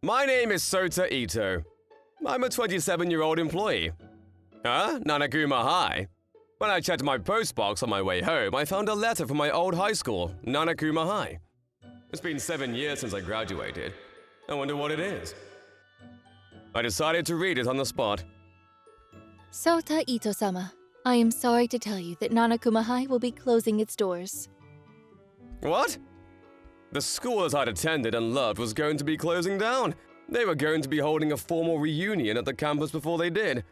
My name is Sota Ito. I'm a 27-year-old employee. Huh? Nanakuma High? When I checked my postbox on my way home, I found a letter from my old high school, Nanakuma High. It's been 7 years since I graduated. I wonder what it is. I decided to read it on the spot. Sota Ito-sama, I am sorry to tell you that Nanakuma High will be closing its doors. What? The school that I'd attended and loved was going to be closing down. They were going to be holding a formal reunion at the campus before they did.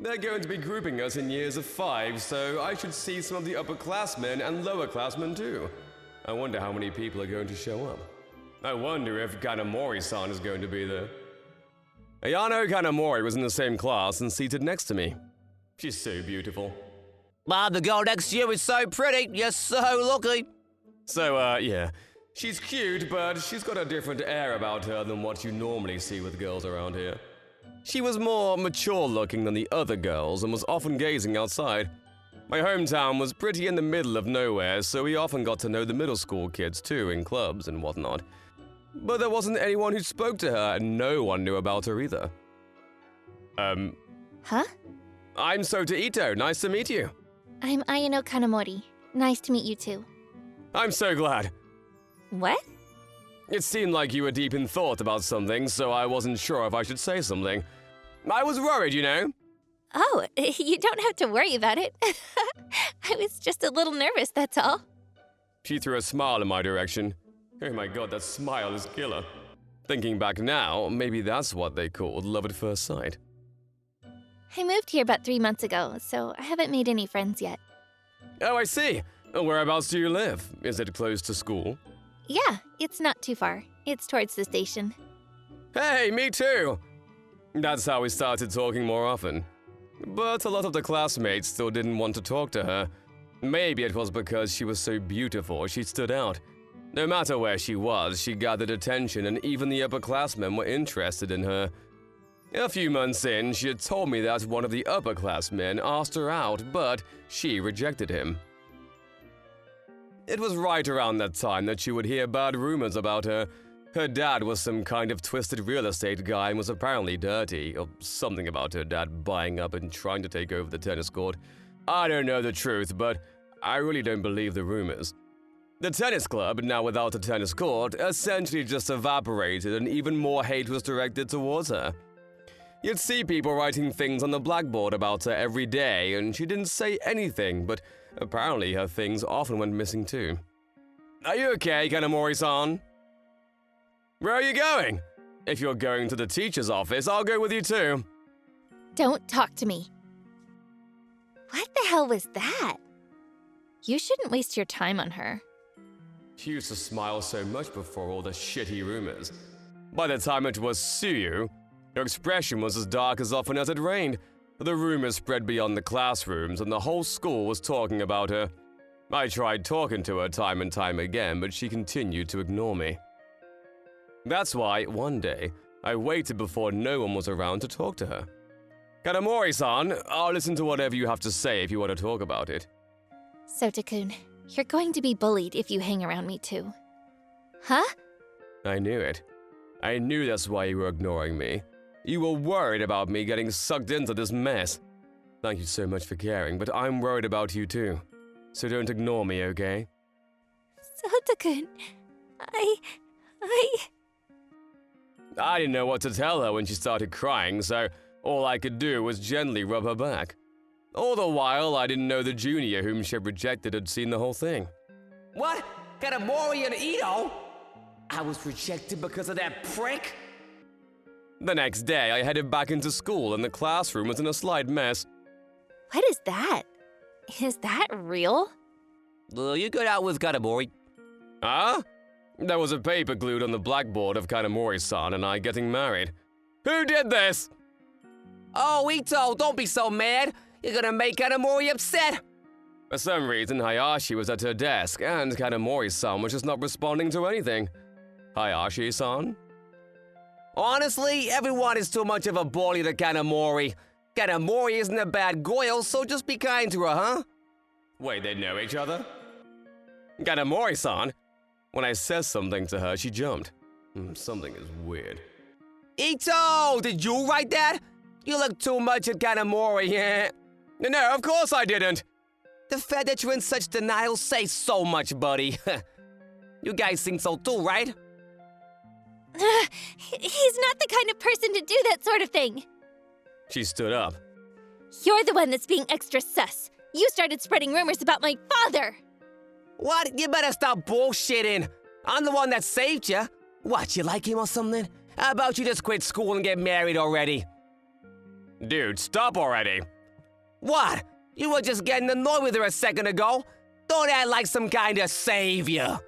They're going to be grouping us in years of 5, so I should see some of the upperclassmen and lowerclassmen too. I wonder how many people are going to show up. I wonder if Kanamori-san is going to be there. Ayano Kanamori was in the same class and seated next to me. She's so beautiful. Mom, the girl next to you is so pretty. You're so lucky. So, yeah. She's cute, but she's got a different air about her than what you normally see with girls around here. She was more mature-looking than the other girls and was often gazing outside. My hometown was pretty in the middle of nowhere, so we often got to know the middle school kids too in clubs and whatnot. But there wasn't anyone who spoke to her, and no one knew about her either. Huh? I'm Sota Ito. Nice to meet you. I'm Ayano Kanamori. Nice to meet you too. I'm so glad. What? It seemed like you were deep in thought about something, so I wasn't sure if I should say something. I was worried, you know. Oh, you don't have to worry about it. I was just a little nervous, that's all. She threw a smile in my direction. Oh my god, that smile is killer. Thinking back now, maybe that's what they called love at first sight. I moved here about 3 months ago, so I haven't made any friends yet. Oh, I see. Whereabouts do you live? Is it close to school? Yeah, it's not too far. It's towards the station. Hey, me too! That's how we started talking more often. But a lot of the classmates still didn't want to talk to her. Maybe it was because she was so beautiful she stood out. No matter where she was, she gathered attention and even the upperclassmen were interested in her. A few months in, she had told me that one of the upperclassmen asked her out, but she rejected him. It was right around that time that she would hear bad rumors about her. Her dad was some kind of twisted real estate guy and was apparently dirty, or something about her dad buying up and trying to take over the tennis court. I don't know the truth, but I really don't believe the rumors. The tennis club, now without a tennis court, essentially just evaporated and even more hate was directed towards her. You'd see people writing things on the blackboard about her every day, and she didn't say anything, but apparently her things often went missing too. Are you okay, Kanamori-san? Where are you going? If you're going to the teacher's office, I'll go with you too. Don't talk to me. What the hell was that? You shouldn't waste your time on her. She used to smile so much before all the shitty rumors. By the time it was Suyu, her expression was as dark as often as it rained. The rumors spread beyond the classrooms and the whole school was talking about her. I tried talking to her time and time again, but she continued to ignore me. That's why, one day, I waited before no one was around to talk to her. Kanamori-san, I'll listen to whatever you have to say if you want to talk about it. Sota-kun, you're going to be bullied if you hang around me too. Huh? I knew it. I knew that's why you were ignoring me. You were worried about me getting sucked into this mess. Thank you so much for caring, but I'm worried about you too. So don't ignore me, okay? Sota-kun, I didn't know what to tell her when she started crying, so all I could do was gently rub her back. All the while, I didn't know the junior whom she had rejected had seen the whole thing. What? Kanamori and Ito? I was rejected because of that prick? The next day, I headed back into school and the classroom was in a slight mess. What is that? Is that real? You got out with Kanamori. Huh? There was a paper glued on the blackboard of Kanamori-san and I getting married. Who did this? Oh, Ito, don't be so mad. You're gonna make Kanamori upset. For some reason, Hayashi was at her desk and Kanamori-san was just not responding to anything. Hayashi-san? Honestly, everyone is too much of a bully to Kanamori. Kanamori isn't a bad girl, so just be kind to her, huh? Wait, they know each other? Kanamori-san? When I said something to her, she jumped. Something is weird. Ito, did you write that? You look too much at Kanamori, yeah. No, of course I didn't. The fact that you're in such denial says so much, buddy. You guys think so too, right? He's not the kind of person to do that sort of thing. She stood up. You're the one that's being extra sus. You started spreading rumors about my father. What? You better stop bullshitting. I'm the one that saved you. What, you like him or something? How about you just quit school and get married already? Dude, stop already. What? You were just getting annoyed with her a second ago. Don't act like some kind of savior.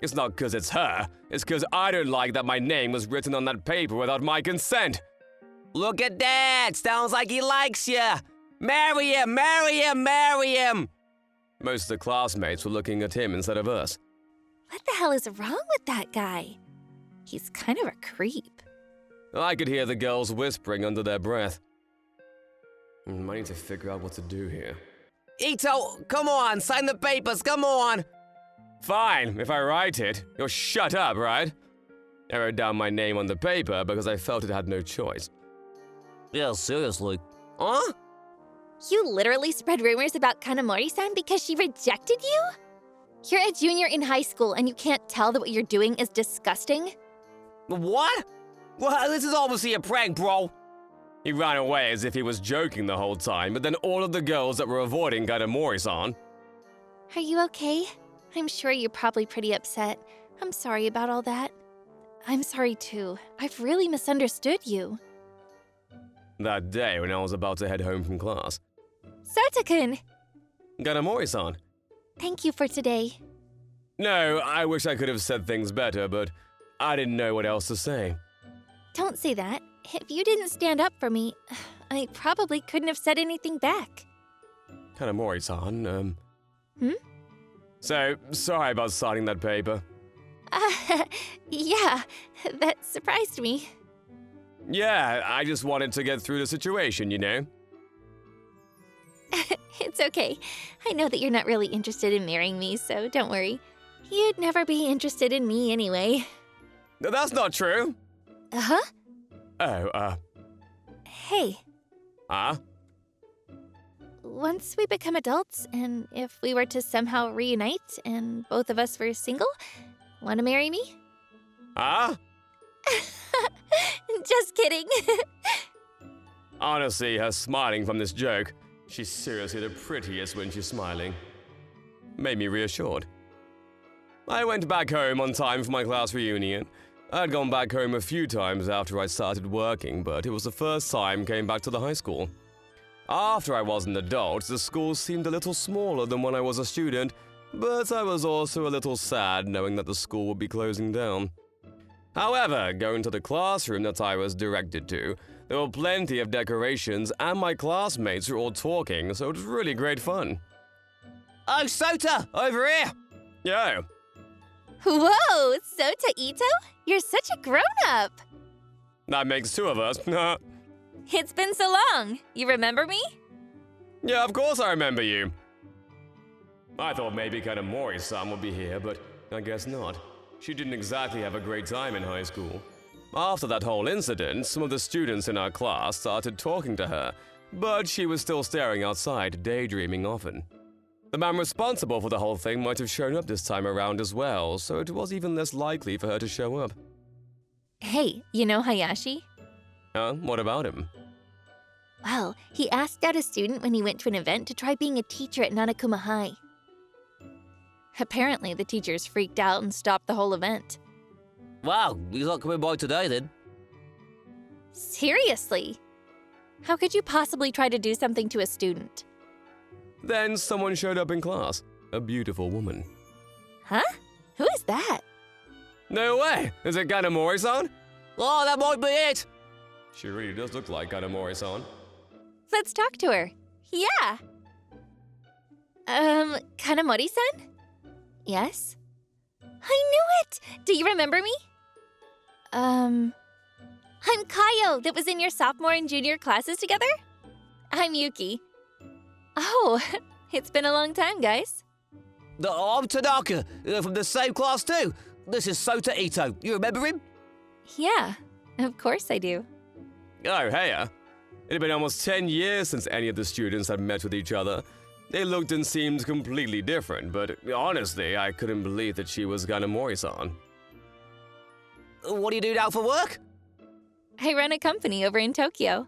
It's not 'cause it's her. It's 'cause I don't like that my name was written on that paper without my consent. Look at that. Sounds like he likes you. Marry him, marry him, marry him. Most of the classmates were looking at him instead of us. What the hell is wrong with that guy? He's kind of a creep. I could hear the girls whispering under their breath. I need to figure out what to do here. Ito, come on, sign the papers, come on. Fine, if I write it, you'll shut up, right? I wrote down my name on the paper because I felt it had no choice. Yeah, seriously. Huh? You literally spread rumors about Kanamori-san because she rejected you? You're a junior in high school and you can't tell that what you're doing is disgusting? What? Well, this is obviously a prank, bro. He ran away as if he was joking the whole time, but then all of the girls that were avoiding Kanamori-san. Are you okay? I'm sure you're probably pretty upset. I'm sorry about all that. I'm sorry too. I've really misunderstood you. That day when I was about to head home from class. Sota-kun! Kanamori-san. Thank you for today. No, I wish I could have said things better, but I didn't know what else to say. Don't say that. If you didn't stand up for me, I probably couldn't have said anything back. Kanamori-san, Hmm? So, sorry about signing that paper. Yeah, that surprised me. Yeah, I just wanted to get through the situation, you know? It's okay. I know that you're not really interested in marrying me, so don't worry. You'd never be interested in me anyway. No, that's not true. Uh-huh? Oh, Hey, once we become adults, and if we were to somehow reunite and both of us were single, want to marry me? Just kidding. Honestly, her smiling from this joke, she's seriously the prettiest when she's smiling. Made me reassured. I went back home on time for my class reunion. I'd gone back home a few times after I started working, but it was the first time I came back to the high school. After I was an adult, the school seemed a little smaller than when I was a student, but I was also a little sad knowing that the school would be closing down. However, going to the classroom that I was directed to, there were plenty of decorations and my classmates were all talking, so it was really great fun. Oh, Sota, over here. Yo. Whoa, Sota Ito? You're such a grown-up. That makes two of us. It's been so long. You remember me? Yeah, of course I remember you. I thought maybe Kanamori-san would be here, but I guess not. She didn't exactly have a great time in high school. After that whole incident, some of the students in our class started talking to her, but she was still staring outside, daydreaming often. The man responsible for the whole thing might have shown up this time around as well, so it was even less likely for her to show up. Hey, you know Hayashi? What about him? Well, he asked out a student when he went to an event to try being a teacher at Nanakuma High. Apparently, the teachers freaked out and stopped the whole event. Wow, he's not coming by today then. Seriously? How could you possibly try to do something to a student? Then someone showed up in class. A beautiful woman. Huh? Who is that? No way! Is it Kanamori-san? Oh, that might be it. She really does look like Kanamori-san. Let's talk to her. Yeah. Kanamori-san? Yes? I knew it! Do you remember me? I'm Kayo, that was in your sophomore and junior classes together? I'm Yuki. Oh, it's been a long time, guys. I'm Tanaka, from the same class too. This is Sota Ito. You remember him? Yeah, Of course I do. Oh, hey. It had been almost 10 years since any of the students had met with each other. They looked and seemed completely different, but honestly, I couldn't believe that she was Kanamori-san. What do you do now for work? I run a company over in Tokyo.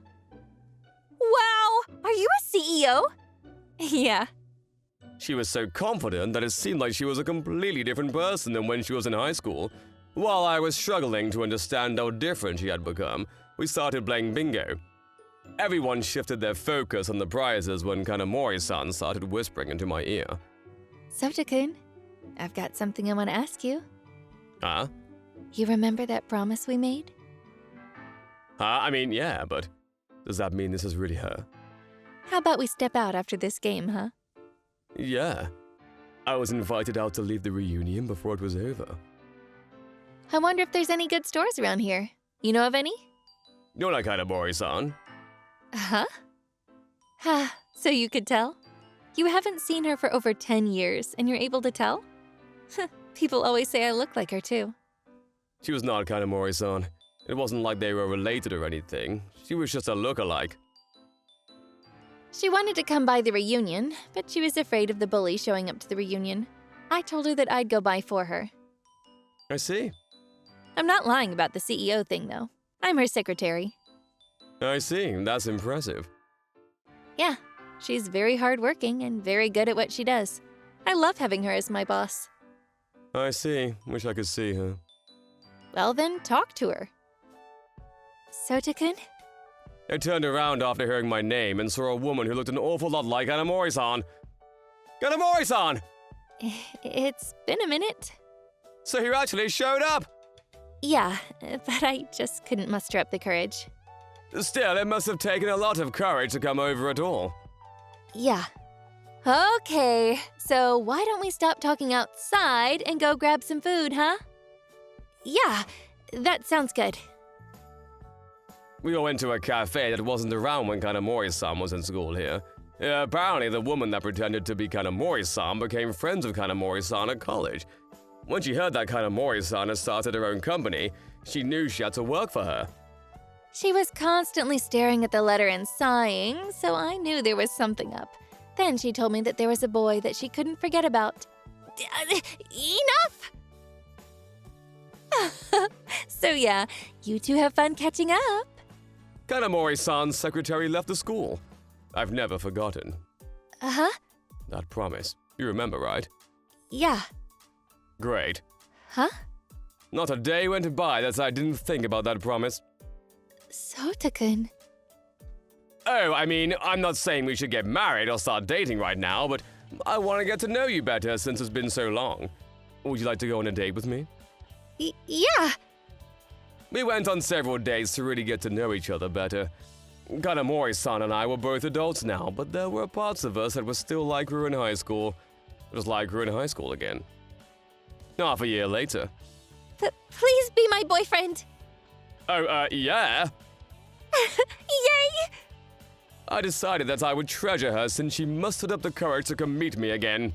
Wow! Are you a CEO? Yeah. She was so confident that it seemed like she was a completely different person than when she was in high school. While I was struggling to understand how different she had become, we started playing bingo. Everyone shifted their focus on the prizes when Kanamori-san started whispering into my ear. Sota-kun, I've got something I want to ask you. Huh? You remember that promise we made? I mean, yeah, but does that mean this is really her? How about we step out after this game, huh? Yeah. I was invited out to leave the reunion before it was over. I wonder if there's any good stores around here. You know of any? You're not Kanamori-san. Huh? So you could tell? You haven't seen her for over 10 years, and you're able to tell? People always say I look like her, too. She was not Kanamori-san. It wasn't like they were related or anything. She was just a look-alike. She wanted to come by the reunion, but she was afraid of the bully showing up to the reunion. I told her that I'd go by for her. I see. I'm not lying about the CEO thing, though. I'm her secretary. I see. That's impressive. Yeah, she's very hardworking and very good at what she does. I love having her as my boss. I see. Wish I could see her. Well then, talk to her. Sota-kun? I turned around after hearing my name and saw a woman who looked an awful lot like Kanamori-san. Kanamori-san! It's been a minute. So he actually showed up! Yeah, but I just couldn't muster up the courage. Still, it must have taken a lot of courage to come over at all. Yeah. Okay, so why don't we stop talking outside and go grab some food, huh? Yeah, that sounds good. We all went to a cafe that wasn't around when Kanamori-san was in school here. Apparently, the woman that pretended to be Kanamori-san became friends with Kanamori-san at college. When she heard that Kanamori-san had started her own company, she knew she had to work for her. She was constantly staring at the letter and sighing, so I knew there was something up. Then she told me that there was a boy that she couldn't forget about. Enough! So yeah, you two have fun catching up. Kanamori-san's secretary left the school. I've never forgotten. Uh-huh. That promise. You remember, right? Yeah. Great. Huh? Not a day went by that I didn't think about that promise. Sota-kun. Oh, I mean, I'm not saying we should get married or start dating right now, but I want to get to know you better since it's been so long. Would you like to go on a date with me? Yeah. We went on several dates to really get to know each other better. Kanamori-san and I were both adults now, but there were parts of us that were still like we were in high school. Just like we were in high school again. Half a year later. Please be my boyfriend. Oh, yeah? Yay! I decided that I would treasure her since she mustered up the courage to come meet me again.